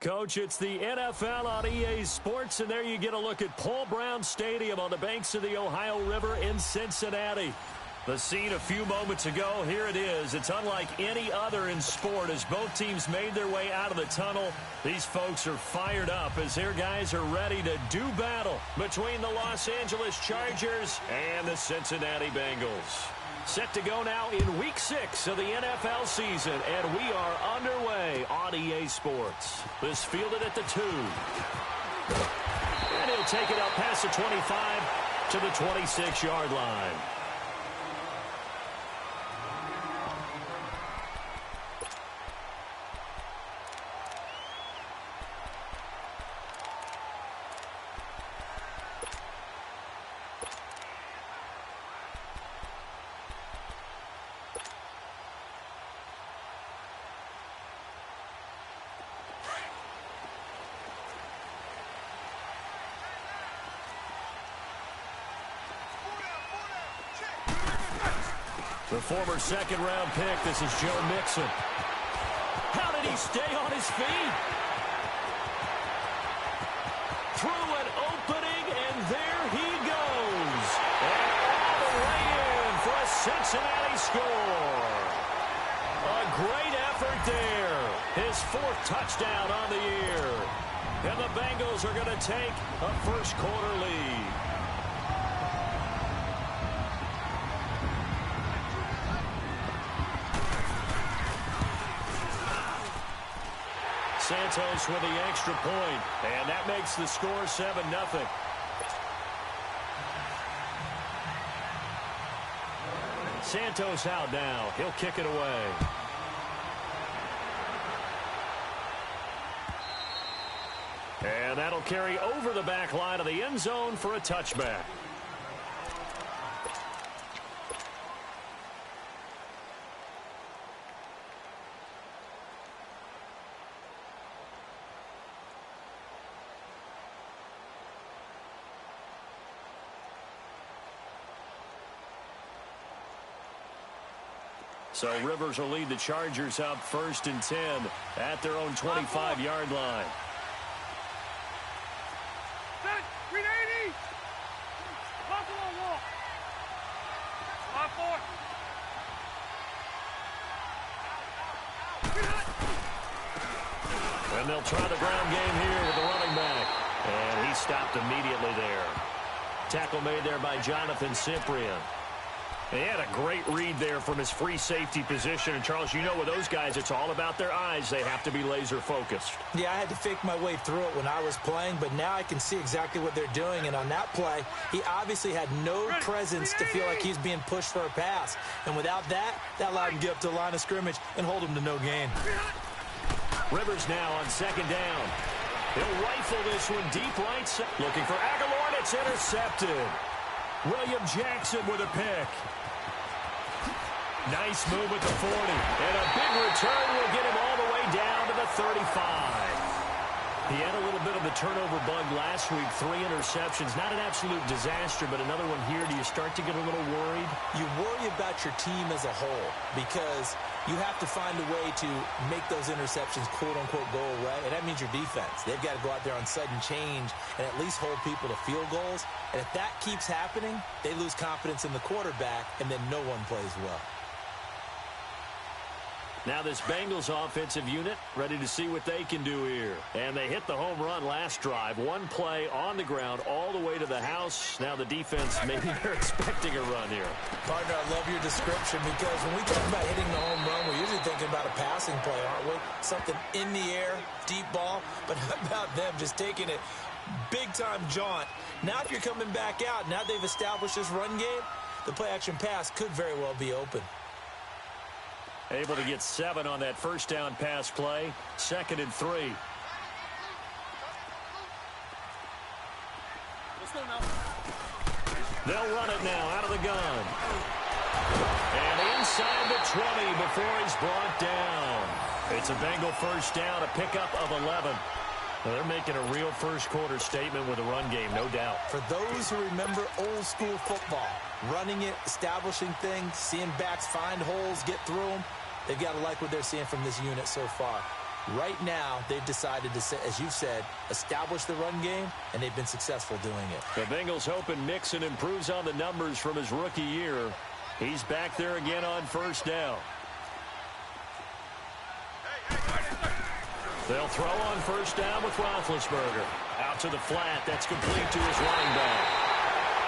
Coach. It's the NFL on EA Sports, and there you get a look at Paul Brown Stadium on the banks of the Ohio River in Cincinnati. The scene a few moments ago, here it is. It's unlike any other in sport as both teams made their way out of the tunnel. These folks are fired up as their guys are ready to do battle between the Los Angeles Chargers and the Cincinnati Bengals. Set to go now in Week 6 of the NFL season, and we are underway on EA Sports. This fielded at the 2. And he'll take it up past the 25 to the 26-yard line. The former second-round pick, this is Joe Mixon. How did he stay on his feet? Through an opening, and there he goes. And all the way in for a Cincinnati score. A great effort there. His 4th touchdown on the year. And the Bengals are going to take a first-quarter lead. Santos with the extra point, and that makes the score 7-0. Santos out now. He'll kick it away. And that'll carry over the back line of the end zone for a touchback. So Rivers will lead the Chargers up 1st and 10 at their own 25-yard line. Green 80. Buffalo wall. 5-4. And they'll try the ground game here with the running back. And he stopped immediately there. Tackle made there by Jonathan Cyprien. He had a great read there from his free safety position. And, Charles, you know with those guys, it's all about their eyes. They have to be laser-focused. Yeah, I had to fake my way through it when I was playing, but now I can see exactly what they're doing. And on that play, he obviously had no presence to feel like he's being pushed for a pass. And without that, that allowed him to get up to the line of scrimmage and hold him to no gain. Rivers now on 2nd down. He'll rifle this one deep right side. Looking for Aguilar, and it's intercepted. William Jackson with a pick. Nice move with the 40. And a big return will get him all the way down to the 35. He had a little bit of the turnover bug last week. 3 interceptions. Not an absolute disaster, but another one here. Do you start to get a little worried? You worry about your team as a whole because you have to find a way to make those interceptions, quote-unquote, go away. And that means your defense. They've got to go out there on sudden change and at least hold people to field goals. And if that keeps happening, they lose confidence in the quarterback, and then no one plays well. Now this Bengals offensive unit ready to see what they can do here. And they hit the home run last drive. 1 play on the ground all the way to the house. Now the defense, maybe they're expecting a run here. Partner, I love your description because when we talk about hitting the home run, we're usually thinking about a passing play, aren't we? Something in the air, deep ball. But how about them just taking it big-time jaunt? Now if you're coming back out, now they've established this run game, the play-action pass could very well be open. Able to get 7 on that first down pass play. 2nd and 3. Let's go now. They'll run it now out of the gun. And inside the 20 before he's brought down. It's a Bengal first down, a pickup of 11. Well, they're making a real first-quarter statement with a run game, no doubt. For those who remember old-school football, running it, establishing things, seeing backs find holes, get through them, they've got to like what they're seeing from this unit so far. Right now, they've decided to, as you've said, establish the run game, and they've been successful doing it. The Bengals hoping Mixon improves on the numbers from his rookie year. He's back there again on first down. They'll throw on first down with Roethlisberger. Out to the flat. That's complete to his running back.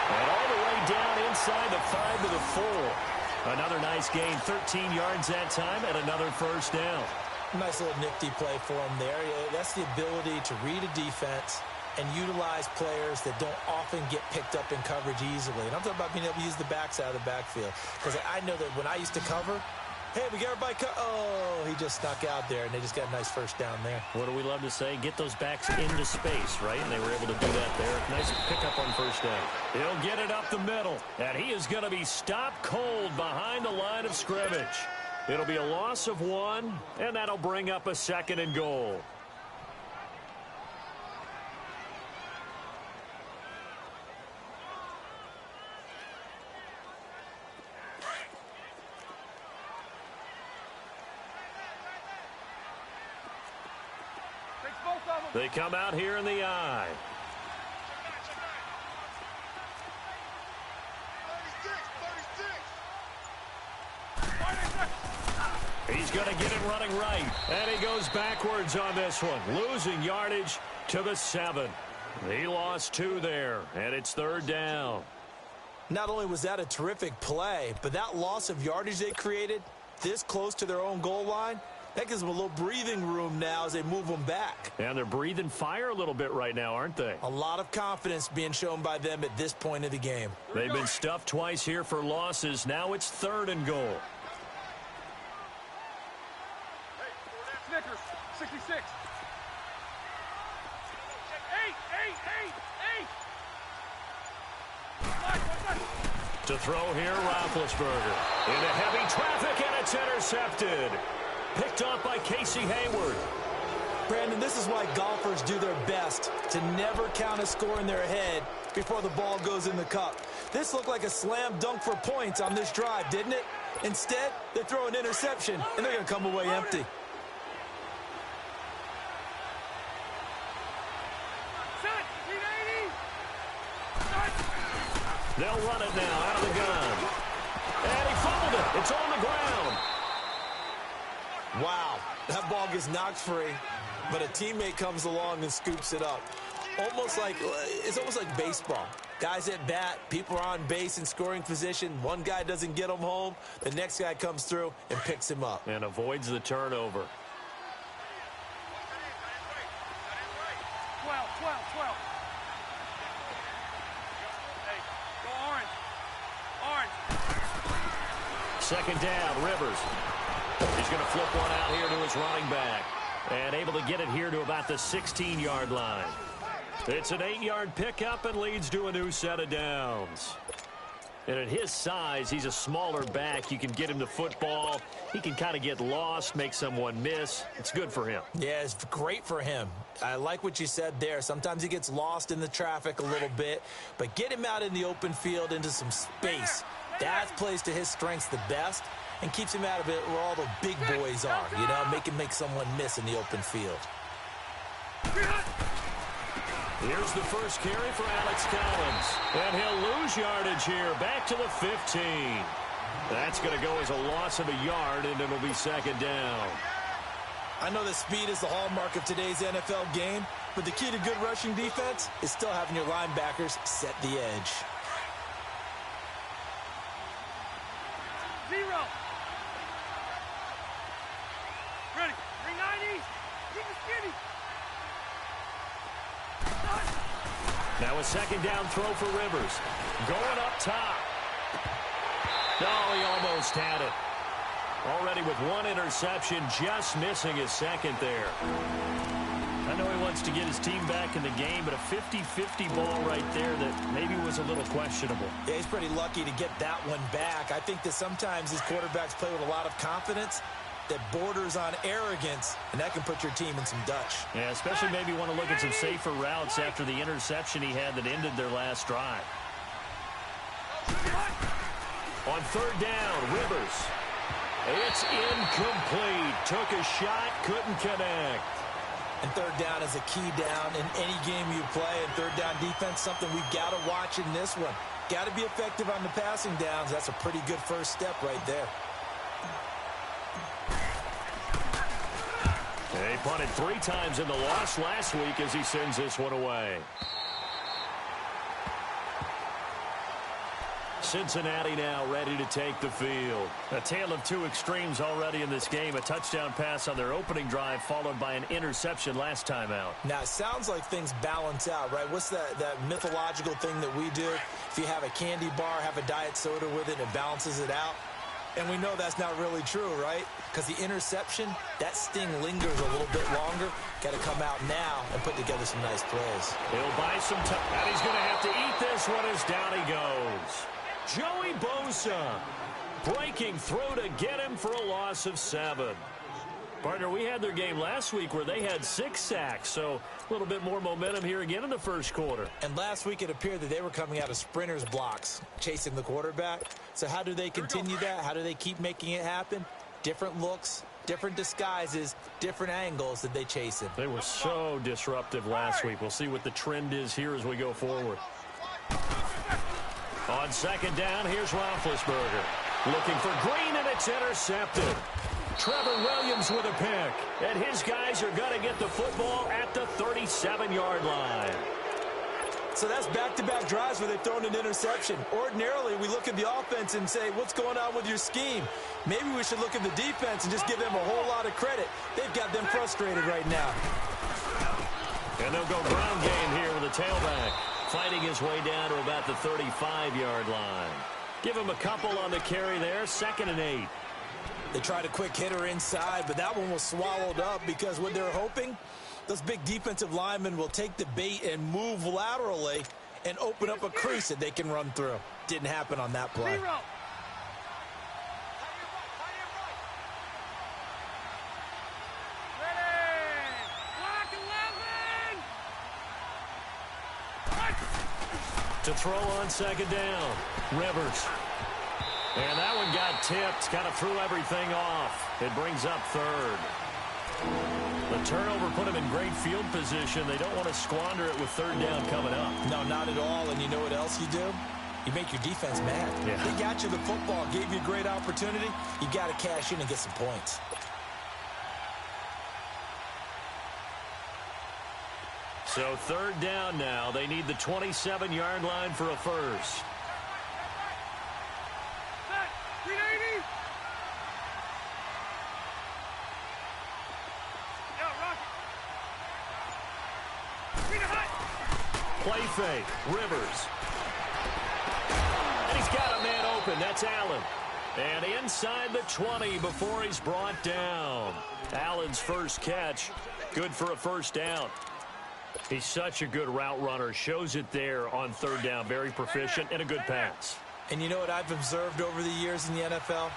And all the way down inside the 5 to the 4. Another nice gain, 13 yards that time, and another first down. Nice little nifty play for him there. That's the ability to read a defense and utilize players that don't often get picked up in coverage easily. And I'm talking about being able to use the backside of the backfield. Because I know that when I used to cover, hey, we got everybody oh, he just snuck out there, and they just got a nice first down there. What do we love to say? Get those backs into space, right? And they were able to do that there. Nice pickup on first down. He'll get it up the middle, and he is going to be stopped cold behind the line of scrimmage. It'll be a loss of 1, and that'll bring up a 2nd and goal. They come out here in the I. He's going to get it running right. And he goes backwards on this one. Losing yardage to the 7. He lost 2 there, and it's 3rd down. Not only was that a terrific play, but that loss of yardage they created this close to their own goal line, that gives them a little breathing room now as they move them back. And they're breathing fire a little bit right now, aren't they? A lot of confidence being shown by them at this point of the game. They've been stuffed twice here for losses. Now it's 3rd and goal. Snickers, 66. 8. To throw here, Roethlisberger. Into heavy traffic, and it's intercepted. Picked off by Casey Hayward. Brandon, this is why golfers do their best to never count a score in their head before the ball goes in the cup. This looked like a slam dunk for points on this drive, didn't it? Instead, they throw an interception, and they're going to come away empty. They'll run it now out of the gun. And he fumbled it. It's on the ground. Wow, that ball gets knocked free, but a teammate comes along and scoops it up. It's almost like baseball. Guys at bat, people are on base in scoring position. One guy doesn't get him home. The next guy comes through and picks him up. And avoids the turnover. 12. Second down, Rivers. He's going to flip one out here to his running back. And able to get it here to about the 16-yard line. It's an 8-yard pickup and leads to a new set of downs. And at his size, he's a smaller back. You can get him the football. He can kind of get lost, make someone miss. It's good for him. Yeah, it's great for him. I like what you said there. Sometimes he gets lost in the traffic a little bit, but get him out in the open field into some space. That plays to his strengths the best and keeps him out of it where all the big boys are, you know, make someone miss in the open field. Here's the first carry for Alex Collins. And he'll lose yardage here, back to the 15. That's going to go as a loss of a yard, and it'll be 2nd down. I know that speed is the hallmark of today's NFL game, but the key to good rushing defense is still having your linebackers set the edge. 0. Ready. 390. Keep it skinny. Now a 2nd down throw for Rivers. Going up top. Oh, he almost had it. Already with 1 interception, just missing his 2nd there. I know he wants to get his team back in the game, but a 50-50 ball right there that maybe was a little questionable. Yeah, he's pretty lucky to get that one back. I think that sometimes these quarterbacks play with a lot of confidence that borders on arrogance, and that can put your team in some Dutch. Yeah, especially maybe want to look at some safer routes after the interception he had that ended their last drive. On 3rd down, Rivers. It's incomplete. Took a shot, couldn't connect. And third down is a key down in any game you play. And third down defense, something we've got to watch in this one. Got to be effective on the passing downs. That's a pretty good first step right there. He punted 3 times in the loss last week as he sends this one away. Cincinnati now ready to take the field. A tale of 2 extremes already in this game. A touchdown pass on their opening drive followed by an interception last time out. Now, it sounds like things balance out, right? What's that mythological thing that we do? If you have a candy bar, have a diet soda with it, it balances it out. And we know that's not really true, right? Because the interception, that sting lingers a little bit longer. Got to come out now and put together some nice plays. He'll buy some time, and he's going to have to eat this one as down he goes. Joey Bosa breaking through to get him for a loss of 7. Partner, we had their game last week where they had 6 sacks, so a little bit more momentum here again in the first quarter. And last week it appeared that they were coming out of sprinters blocks, chasing the quarterback. So how do they continue that? How do they keep making it happen? Different looks, different disguises, different angles that they chase him. They were so disruptive last week. We'll see what the trend is here as we go forward. On second down, here's Roethlisberger. Looking for Green, and it's intercepted. Trevor Williams with a pick. And his guys are going to get the football at the 37-yard line. So that's back-to-back drives where they've thrown an interception. Ordinarily, we look at the offense and say, what's going on with your scheme? Maybe we should look at the defense and just give them a whole lot of credit. They've got them frustrated right now. And they'll go ground game here with a tailback. Fighting his way down to about the 35-yard line. Give him a couple on the carry there. 2nd and 8. They tried a quick hitter inside, but that one was swallowed up because what they're hoping, those big defensive linemen will take the bait and move laterally and open up a crease that they can run through. Didn't happen on that play. To throw on second down, Rivers. And that one got tipped, kind of threw everything off. It brings up 3rd. The turnover put them in great field position. They don't want to squander it with 3rd down coming up. No, not at all. And you know what else you do? You make your defense mad. Yeah. They got you the football, gave you a great opportunity. You got to cash in and get some points. So 3rd down now. They need the 27-yard line for a first. Play fake, Rivers. And he's got a man open. That's Allen. And inside the 20 before he's brought down. Allen's first catch, good for a first down. He's such a good route runner. Shows it there on 3rd down. Very proficient and a good pass. And you know what I've observed over the years in the NFL?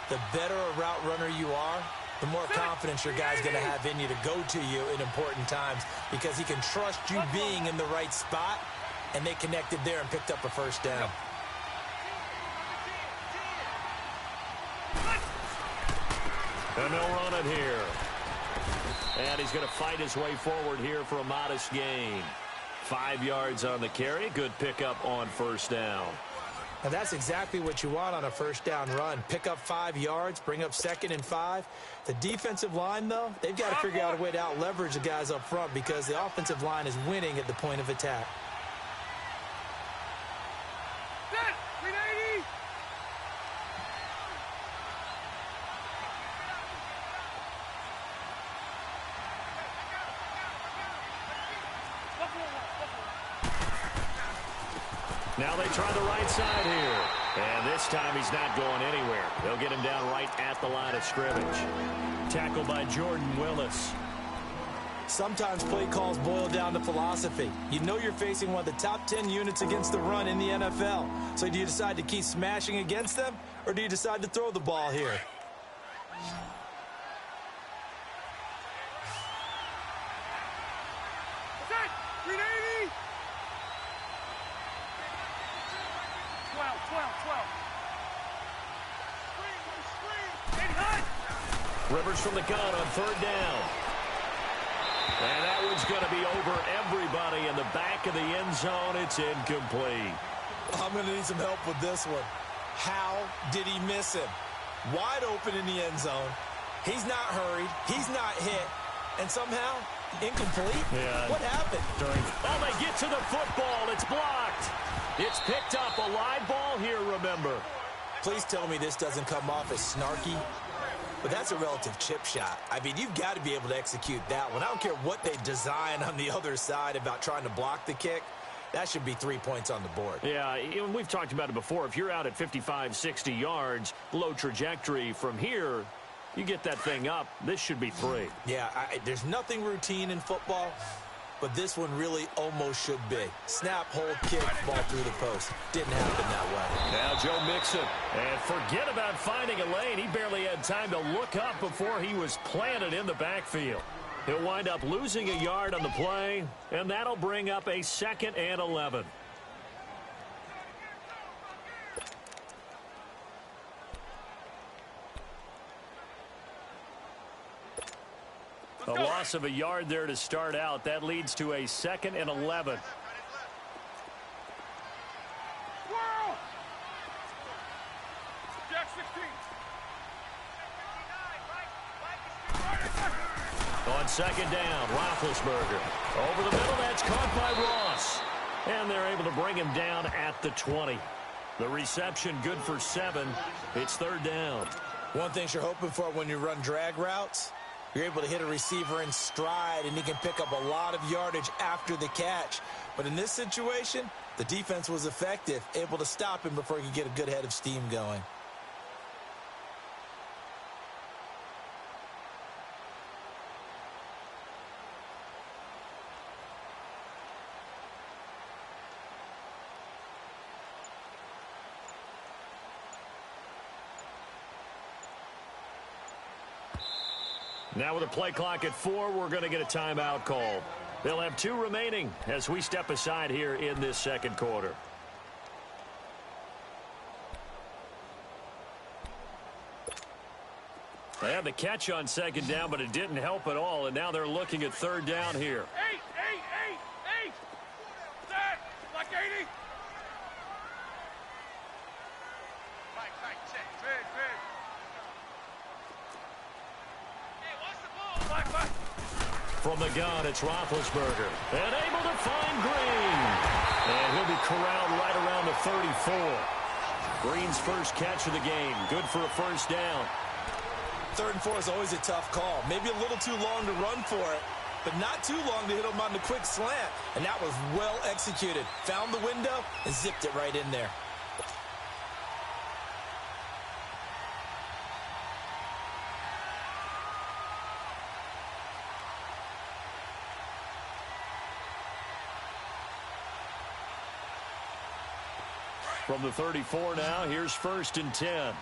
The better a route runner you are, the more confidence your guy's going to have in you to go to you in important times because he can trust you being in the right spot, and they connected there and picked up a first down. And they'll run it here. And he's going to fight his way forward here for a modest gain. 5 yards on the carry. Good pickup on first down. Now that's exactly what you want on a first down run. Pick up 5 yards, bring up 2nd and 5. The defensive line, though, they've got to figure out a way to out-leverage the guys up front because the offensive line is winning at the point of attack. Now they try the right side here. And this time he's not going anywhere. They'll get him down right at the line of scrimmage. Tackled by Jordan Willis. Sometimes play calls boil down to philosophy. You know you're facing one of the top 10 units against the run in the NFL. So do you decide to keep smashing against them, or do you decide to throw the ball here? Rivers from the gun on third down. And that one's going to be over everybody in the back of the end zone. It's incomplete. I'm going to need some help with this one. How did he miss him? Wide open in the end zone. He's not hurried. He's not hit. And somehow, incomplete? Yeah. What happened? Oh, they get to the football. It's blocked. It's picked up. A live ball here, remember. Please tell me this doesn't come off as snarky. But that's a relative chip shot. I mean, you've got to be able to execute that one. I don't care what they design on the other side about trying to block the kick. That should be 3 points on the board. Yeah, we've talked about it before. If you're out at 55, 60 yards, low trajectory from here, you get that thing up, this should be 3. Yeah, there's nothing routine in football, but this one really almost should be. Snap, hold, kick, ball through the post. Didn't happen that way. Now Joe Mixon. And forget about finding a lane. He barely had time to look up before he was planted in the backfield. He'll wind up losing a yard on the play, and that'll bring up a 2nd and 11. A loss of a yard there to start out. That leads to a 2nd and 11. Whoa! Jack 16. On 2nd down, Roethlisberger. Over the middle, that's caught by Ross. And they're able to bring him down at the 20. The reception good for 7. It's 3rd down. One thing you're hoping for when you run drag routes, you're able to hit a receiver in stride, and he can pick up a lot of yardage after the catch. But in this situation, the defense was effective, able to stop him before he could get a good head of steam going. Now with a play clock at 4, we're going to get a timeout call. They'll have 2 remaining as we step aside here in this 2nd quarter. They had the catch on 2nd down, but it didn't help at all, and now they're looking at 3rd down here. 8. Set. Like 80. From the gun, it's Roethlisberger. And able to find Green. And he'll be corralled right around the 34. Green's first catch of the game. Good for a 1st down. 3rd and 4 is always a tough call. Maybe a little too long to run for it, but not too long to hit him on the quick slant. And that was well executed. Found the window and zipped it right in there. From the 34 now, here's 1st and 10.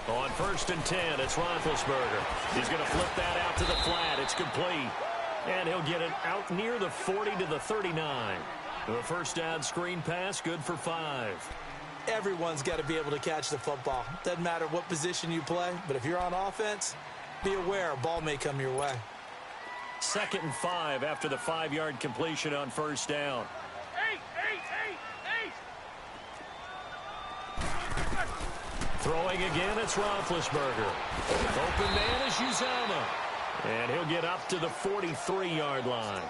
On 1st and 10, it's Roethlisberger. He's going to flip that out to the flat. It's complete. And he'll get it out near the 40 to the 39. The 1st down screen pass, good for 5. Everyone's got to be able to catch the football. Doesn't matter what position you play, but if you're on offense, be aware a ball may come your way. 2nd and 5 after the 5-yard completion on 1st down. 8. Throwing again, it's Roethlisberger. Open man is Uzama. And he'll get up to the 43-yard line.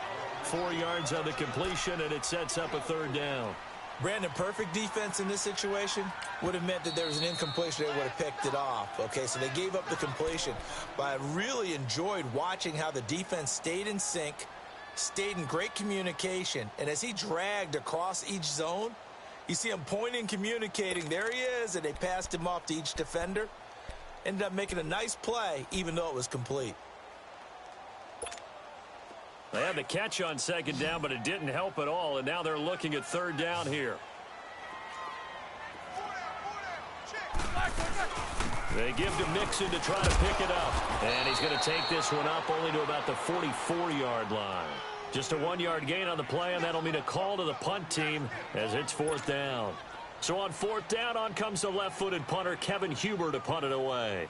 4 yards on the completion, and it sets up a 3rd down. Brandon, perfect defense in this situation would have meant that there was an incompletion. They would have picked it off. Okay, so they gave up the completion. But I really enjoyed watching how the defense stayed in sync, stayed in great communication. And as he dragged across each zone, you see him pointing, communicating. There he is, and they passed him off to each defender. Ended up making a nice play, even though it was complete. They had the catch on 2nd down, but it didn't help at all, and now they're looking at 3rd down here. They give to Mixon to try to pick it up, and he's going to take this one up only to about the 44-yard line. Just a 1-yard gain on the play, and that'll mean a call to the punt team as it's 4th down. So on 4th down, on comes the left-footed punter, Kevin Huber, to punt it away.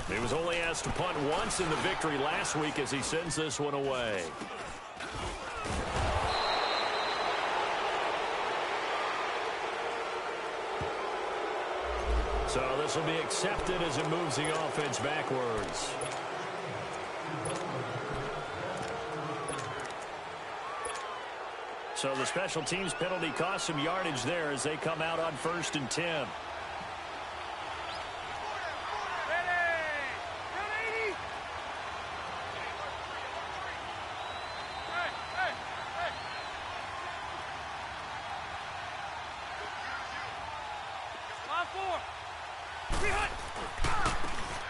He was only asked to punt once in the victory last week as he sends this one away. So this will be accepted as it moves the offense backwards. So the special teams penalty cost some yardage there as they come out on 1st and 10.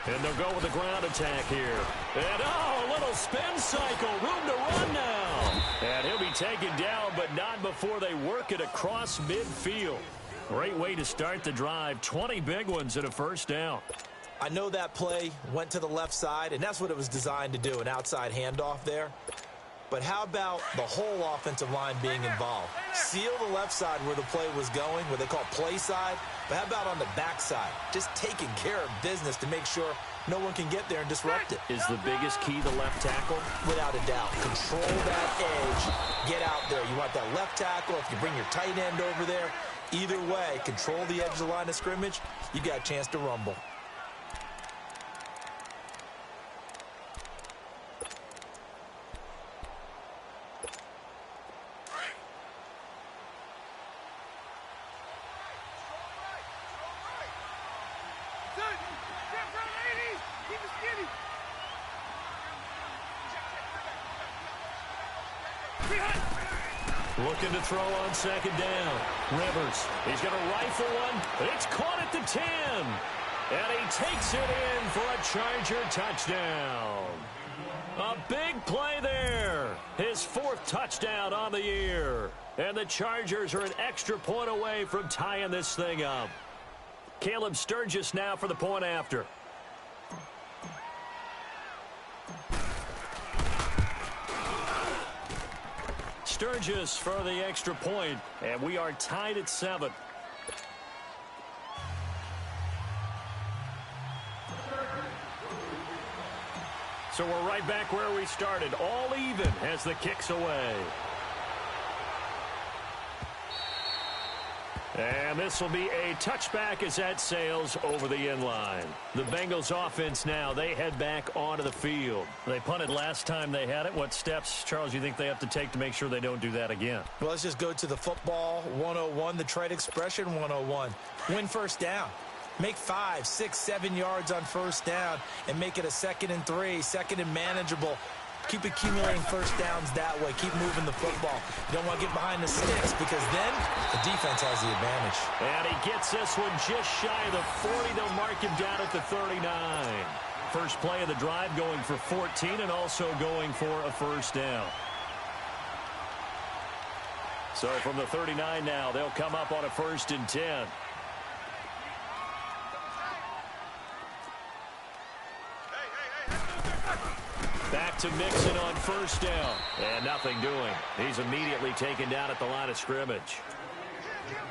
And they'll go with the ground attack here. And, oh, a little spin cycle. Room to run now. And he'll be taken down, but not before they work it across midfield. Great way to start the drive. 20 big ones and a 1st down. I know that play went to the left side, and that's what it was designed to do, an outside handoff there. But how about the whole offensive line being involved? Seal the left side where the play was going, what they call play side. But how about on the backside? Just taking care of business to make sure no one can get there and disrupt it. Is the biggest key the left tackle? Without a doubt. Control that edge. Get out there. You want that left tackle. If you bring your tight end over there, either way, control the edge of the line of scrimmage, you got a chance to rumble. Looking to throw on 2nd down. Rivers, he's going to rifle one. It's caught at the 10. And he takes it in for a Charger touchdown. A big play there. His 4th touchdown on the year. And the Chargers are an extra point away from tying this thing up. Caleb Sturgis now for the point after. Sturgis for the extra point, and we are tied at 7. So we're right back where we started, all even as the kick's away. And this will be a touchback as that sails over the inline. The Bengals offense now, they head back onto the field. They punted last time they had it. What steps, Charles, you think they have to take to make sure they don't do that again? Well, let's just go to the football 101, the trade expression 101. Win 1st down. Make 5, 6, 7 yards on 1st down and make it a 2nd and 3, 2nd and manageable. Keep accumulating 1st downs that way. Keep moving the football. You don't want to get behind the sticks because then the defense has the advantage. And he gets this one just shy of the 40. They'll mark him down at the 39. First play of the drive going for 14 and also going for a 1st down. So from the 39 now, they'll come up on a 1st and 10. Back to Mixon on 1st down. And nothing doing. He's immediately taken down at the line of scrimmage.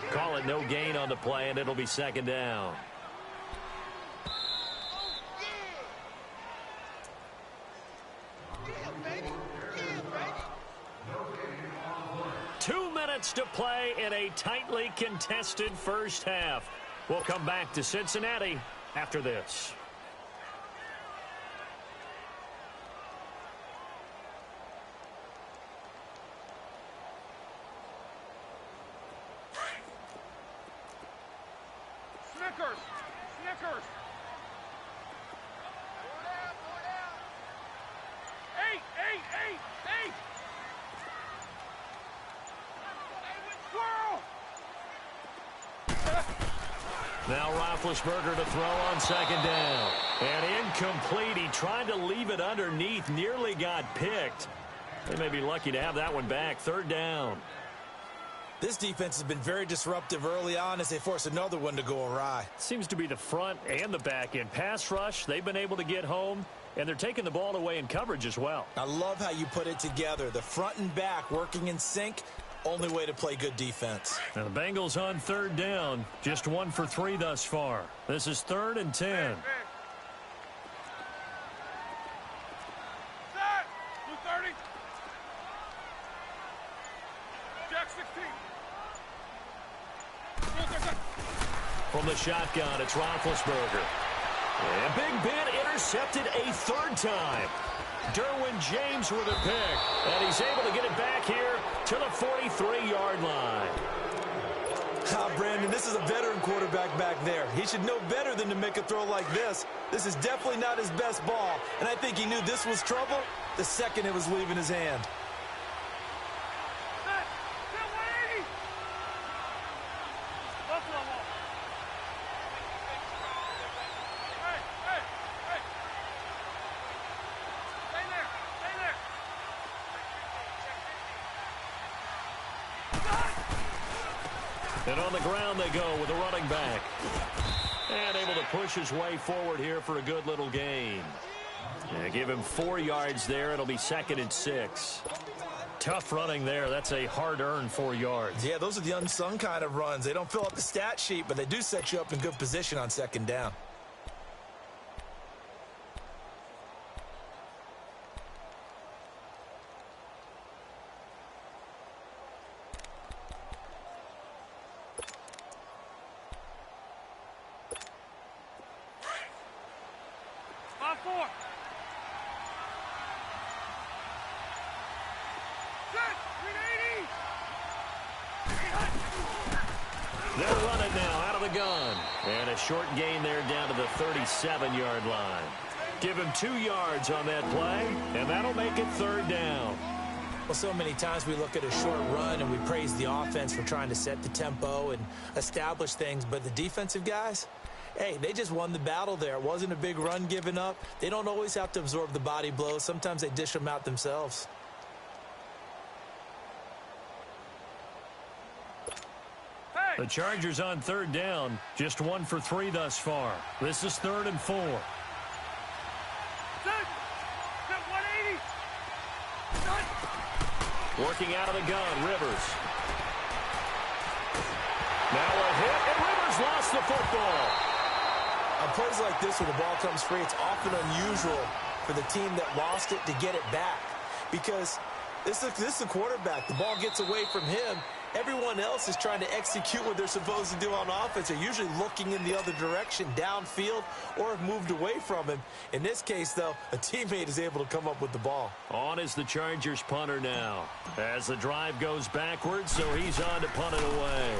Call it no gain on the play, and it'll be 2nd down. Two minutes to play in a tightly contested first half. We'll come back to Cincinnati after this. Snickers. 8. Squirrel. Now Roethlisberger to throw on 2nd down. And incomplete. He tried to leave it underneath. Nearly got picked. They may be lucky to have that one back. 3rd down. This defense has been very disruptive early on as they force another one to go awry. Seems to be the front and the back end. Pass rush, they've been able to get home, and they're taking the ball away in coverage as well. I love how you put it together. The front and back working in sync, only way to play good defense. Now the Bengals on third down, just 1 for 3 thus far. This is 3rd and 10. Set! Blue 30. Jack 16. From the shotgun, it's Roethlisberger. And Big Ben intercepted a 3rd time. Derwin James with a pick. And he's able to get it back here to the 43-yard line. Brandon, this is a veteran quarterback back there. He should know better than to make a throw like this. This is definitely not his best ball. And I think he knew this was trouble the second it was leaving his hand. Set! Set 180! Buffalo wall. Hey! Hey! Hey! Stay there! Stay there! And on the ground they go with a running back. And able to push his way forward here for a good little gain. Give him 4 yards there. It'll be 2nd and 6. Tough running there. That's a hard-earned 4 yards. Yeah, those are the unsung kind of runs. They don't fill up the stat sheet, but they do set you up in good position on 2nd down. They're running now out of the gun. And a short gain there down to the 37-yard line. Give him 2 yards on that play, and that'll make it 3rd down. Well, so many times we look at a short run and we praise the offense for trying to set the tempo and establish things, but the defensive guys, hey, they just won the battle there. It wasn't a big run given up. They don't always have to absorb the body blows. Sometimes they dish them out themselves. The Chargers on 3rd down, just 1 for 3 thus far. This is 3rd and 4. Set 180. Working out of the gun, Rivers. Now a hit, and Rivers lost the football. On plays like this, when the ball comes free, it's often unusual for the team that lost it to get it back. Because this is a quarterback. The ball gets away from him. Everyone else is trying to execute what they're supposed to do on offense. They're usually looking in the other direction, downfield, or have moved away from him. In this case, though, a teammate is able to come up with the ball. On is the Chargers punter now. As the drive goes backwards, so he's on to punt it away.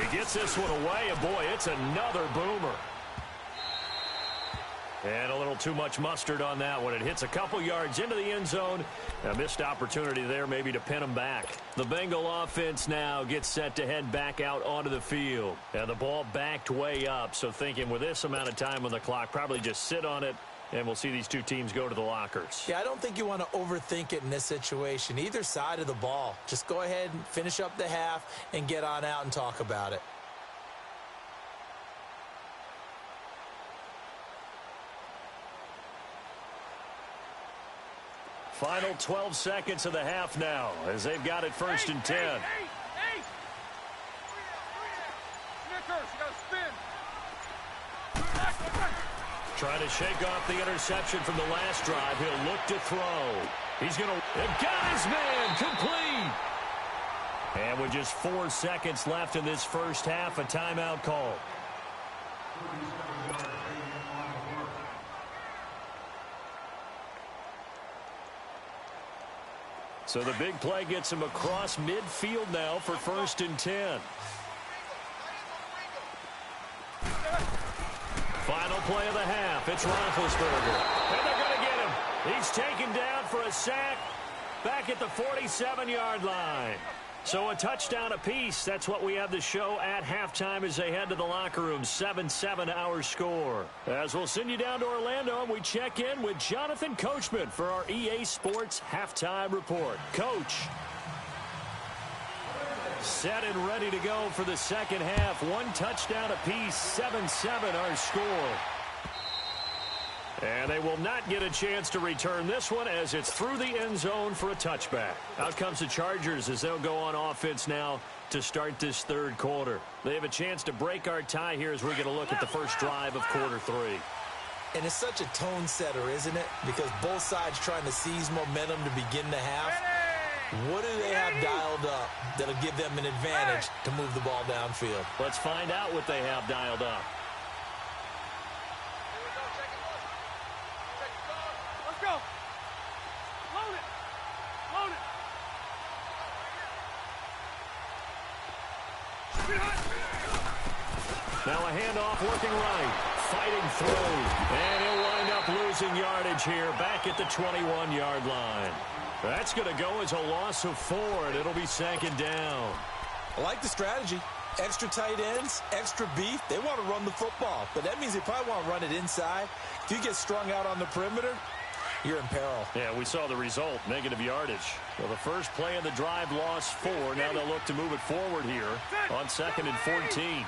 He gets this one away, and boy, it's another boomer. And a little too much mustard on that one. It hits a couple yards into the end zone. A missed opportunity there maybe to pin him back. The Bengal offense now gets set to head back out onto the field. And the ball backed way up. So thinking with this amount of time on the clock, probably just sit on it, and we'll see these two teams go to the lockers. Yeah, I don't think you want to overthink it in this situation. Either side of the ball. Just go ahead and finish up the half and get on out and talk about it. Final 12 seconds of the half now as they've got it 1st and 10. Hey! Snickers, you got to spin. Trying to shake off the interception from the last drive. He'll look to throw. He's going to have got his man complete. And with just 4 seconds left in this first half, a timeout call. So the big play gets him across midfield now for 1st and 10. Final play of the half. It's Roethlisberger. And they're going to get him. He's taken down for a sack back at the 47-yard line. So a touchdown apiece. That's what we have to show at halftime as they head to the locker room. 7-7 our score. As we'll send you down to Orlando, and we check in with Jonathan Coachman for our EA Sports Halftime Report. Coach. Set and ready to go for the second half. One touchdown apiece, 7-7 our score. And they will not get a chance to return this one as it's through the end zone for a touchback. Out comes the Chargers as they'll go on offense now to start this third quarter. They have a chance to break our tie here as we're going to look at the first drive of quarter three. And it's such a tone setter, isn't it? Because both sides trying to seize momentum to begin the half. What do they have dialed up that'll give them an advantage to move the ball downfield? Let's find out what they have dialed up. Let's go. Load it. Load it. Now a handoff working right. Fighting through. And he'll wind up losing yardage here back at the 21-yard line. That's going to go as a loss of 4, and it'll be second down. I like the strategy. Extra tight ends, extra beef. They want to run the football, but that means they probably want to run it inside. If you get strung out on the perimeter, you're in peril. Yeah, we saw the result, negative yardage. Well, the first play of the drive lost 4. Now they'll look to move it forward here on 2nd and 14.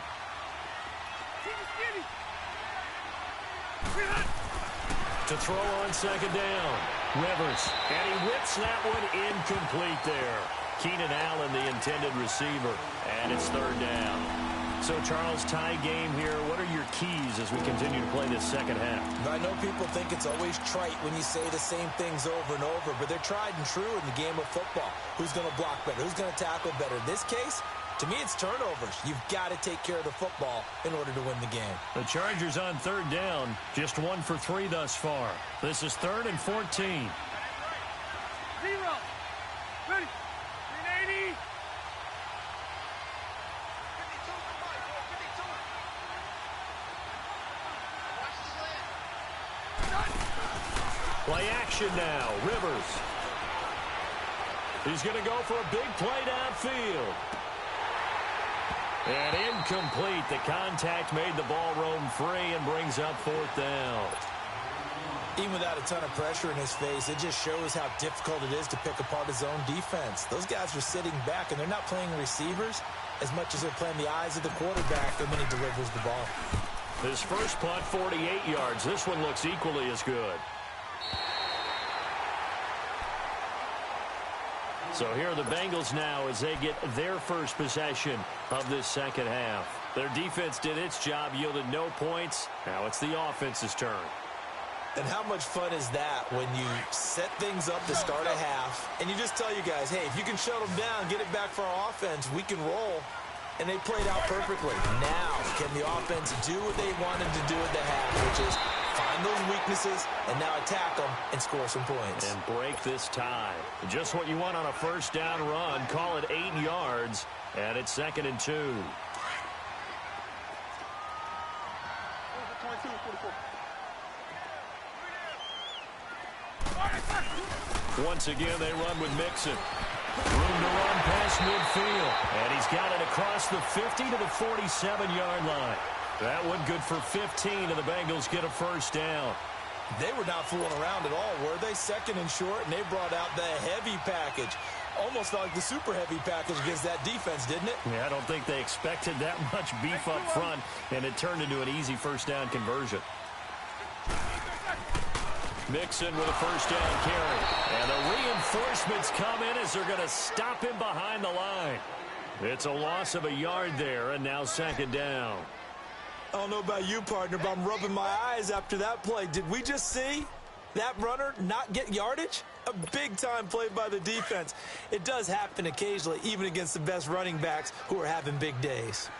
To throw on second down. Rivers, and he whips that one incomplete there. Keenan Allen, the intended receiver, and it's third down. So, Charles, tie game here. What are your keys as we continue to play this second half? I know people think it's always trite when you say the same things over and over, but they're tried and true in the game of football. Who's going to block better? Who's going to tackle better? In this case, to me, it's turnovers. You've got to take care of the football in order to win the game. The Chargers on third down, just 1 for 3 thus far. This is 3rd and 14. 0. Ready. 380. Play action now. Rivers. He's going to go for a big play downfield. And incomplete. The contact made the ball roam free and brings up 4th down. Even without a ton of pressure in his face, it just shows how difficult it is to pick apart his own defense. Those guys are sitting back, and they're not playing receivers as much as they're playing the eyes of the quarterback and when he delivers the ball. His first punt, 48 yards. This one looks equally as good. So here are the Bengals now as they get their first possession of this second half. Their defense did its job, yielded no points. Now it's the offense's turn. And how much fun is that when you set things up to start a half and you just tell you guys, hey, if you can shut them down, get it back for our offense, we can roll. And they played out perfectly. Now, can the offense do what they wanted to do at the half, which is find those weaknesses and now attack them and score some points. And break this tie. Just what you want on a first down run. Call it 8 yards, and it's 2nd and 2. Once again, they run with Mixon. Room to run past midfield. And he's got it across the 50 to the 47-yard line. That one good for 15, and the Bengals get a first down. They were not fooling around at all, were they? 2nd and short, and they brought out the heavy package. Almost like the super heavy package against that defense, didn't it? Yeah, I don't think they expected that much beef up front, and it turned into an easy first down conversion. Mixon with a first down carry. And the reinforcements come in as they're going to stop him behind the line. It's a loss of a yard there, and now 2nd down. I don't know about you, partner, but I'm rubbing my eyes after that play. Did we just see that runner not get yardage? A big-time play by the defense. It does happen occasionally, even against the best running backs who are having big days.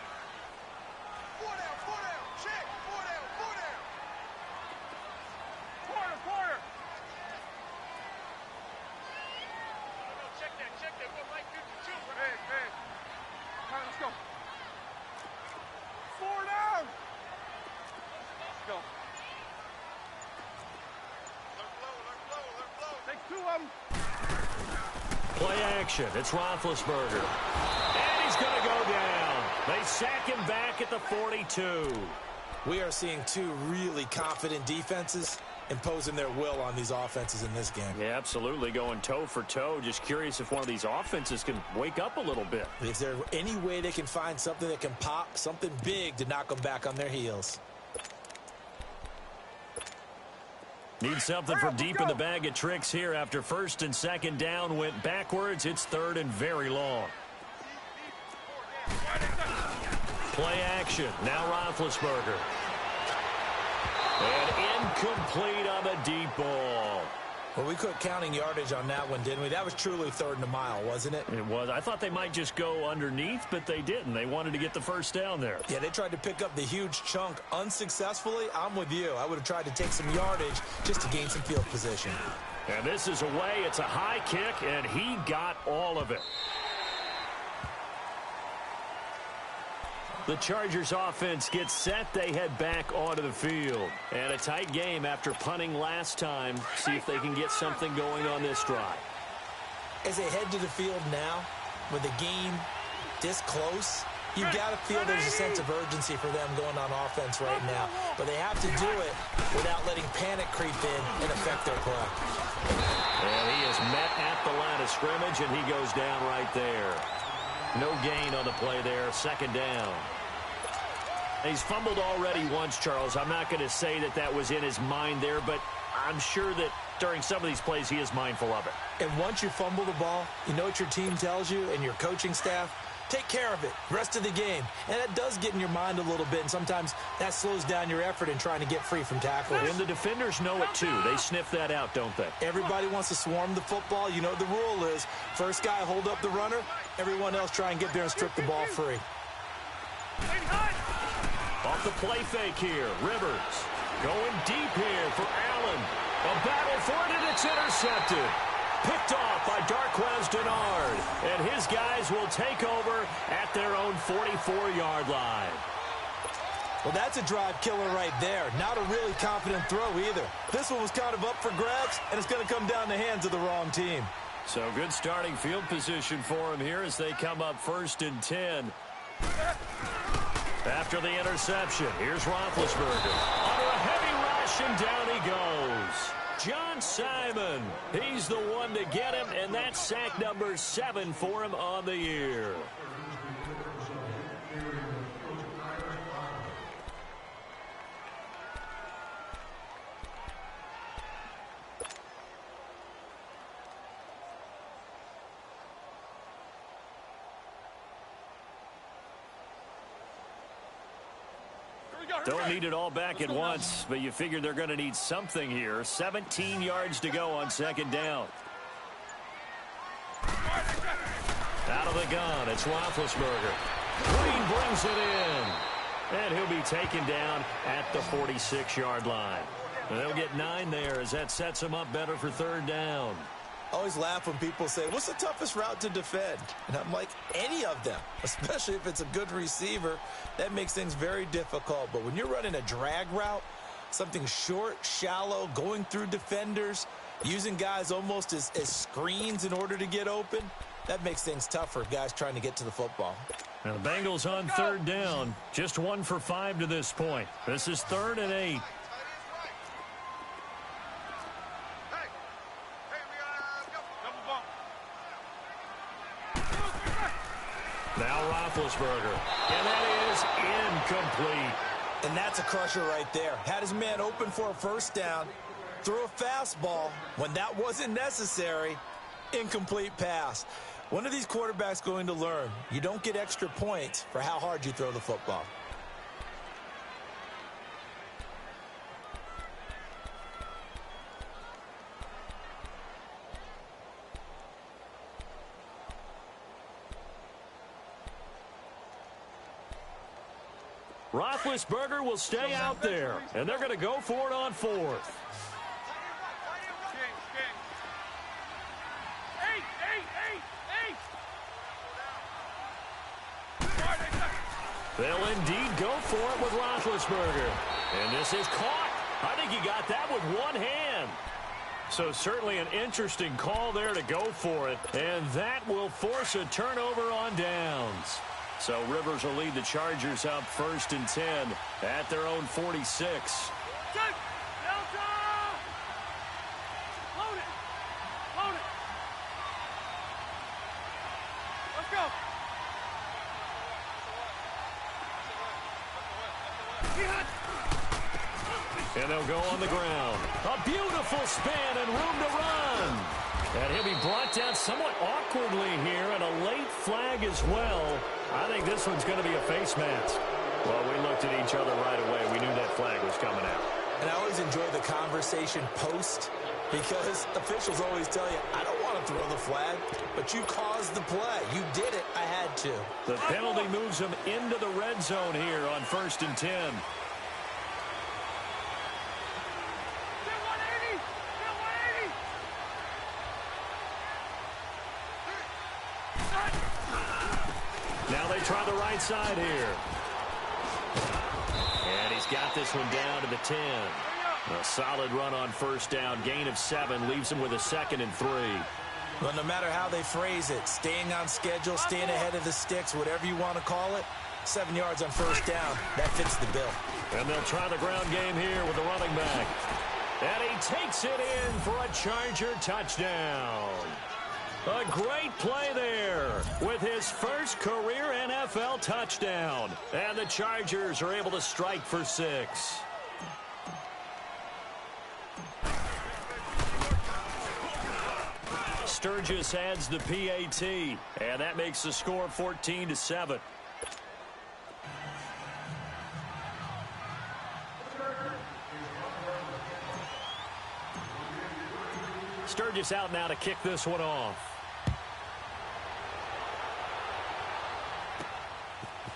Play action. It's Roethlisberger. And he's going to go down. They sack him back at the 42. We are seeing two really confident defenses imposing their will on these offenses in this game. Yeah, absolutely, going toe for toe. Just curious if one of these offenses can wake up a little bit. Is there any way they can find something that can pop, something big to knock them back on their heels? Need something from deep in the bag of tricks here after first and second down went backwards. It's third and very long. Play action. Now Roethlisberger. And incomplete on the deep ball. Well, we quit counting yardage on that one, didn't we? That was truly third and a mile, wasn't it? It was. I thought they might just go underneath, but they didn't. They wanted to get the first down there. Yeah, they tried to pick up the huge chunk unsuccessfully. I'm with you. I would have tried to take some yardage just to gain some field position. And this is away. It's a high kick, and he got all of it. The Chargers offense gets set. They head back onto the field. And a tight game after punting last time. See if they can get something going on this drive. As they head to the field now, with the game this close, you've got to feel there's a sense of urgency for them going on offense right now. But they have to do it without letting panic creep in and affect their play. And he is met at the line of scrimmage, and he goes down right there. No gain on the play there. Second down. He's fumbled already once, Charles. I'm not going to say that that was in his mind there, but I'm sure that during some of these plays he is mindful of it. And once you fumble the ball, you know what your team tells you and your coaching staff? Take care of it rest of the game. And that does get in your mind a little bit, and sometimes that slows down your effort in trying to get free from tackles. And the defenders know it too. They sniff that out, don't they? Everybody wants to swarm the football. You know the rule is first guy hold up the runner, everyone else try and get there and strip the ball free. Off the play fake here, Rivers going deep here for Allen. A battle for it, and it's intercepted. Picked off by Darquez Denard. And his guys will take over at their own 44-yard line. Well, that's a drive killer right there. Not a really confident throw either. This one was kind of up for grabs, and it's going to come down the hands of the wrong team. So good starting field position for him here as they come up first and 10. After the interception, here's Roethlisberger. Under a heavy rush, and down he goes. John Simon, he's the one to get him, and that's sack number 7 for him on the year. Don't need it all back at once, but you figure they're going to need something here. 17 yards to go on second down. Out of the gun, it's Roethlisberger. Green brings it in. And he'll be taken down at the 46-yard line. And they'll get 9 there as that sets them up better for third down. I always laugh when people say, what's the toughest route to defend? And I'm like, any of them, especially if it's a good receiver. That makes things very difficult. But when you're running a drag route, something short, shallow, going through defenders, using guys almost as screens in order to get open, that makes things tough for guys trying to get to the football. Now the Bengals on third down. Just 1 for 5 to this point. This is 3rd and 8. Now Roethlisberger, and that is incomplete. And that's a crusher right there. Had his man open for a first down, threw a fastball when that wasn't necessary, incomplete pass. One of these quarterbacks going to learn, you don't get extra points for how hard you throw the football. Roethlisberger will stay out there, and they're going to go for it on 4th. They'll indeed go for it with Roethlisberger. And this is caught. I think he got that with one hand. So certainly an interesting call there to go for it. And that will force a turnover on downs. So Rivers will lead the Chargers up 1st and 10 at their own 46. go. And they'll go on the ground. A beautiful spin and room to run. And he'll be brought down somewhat awkwardly here, and a late flag as well. I think this one's going to be a face mask. Well, we looked at each other right away. We knew that flag was coming out. And I always enjoy the conversation post, because officials always tell you, I don't want to throw the flag, but you caused the play. You did it. I had to. The penalty moves them into the red zone here on 1st and 10. Now they try the right side here. And he's got this one down to the 10. A solid run on 1st down. Gain of 7 leaves him with a 2nd and 3. Well, no matter how they phrase it, staying on schedule, staying ahead of the sticks, whatever you want to call it, 7 yards on 1st down, that fits the bill. And they'll try the ground game here with the running back. And he takes it in for a Charger touchdown. A great play there with his first career NFL touchdown. And the Chargers are able to strike for 6. Sturgis adds the PAT, and that makes the score 14-7. Sturgis out now to kick this one off.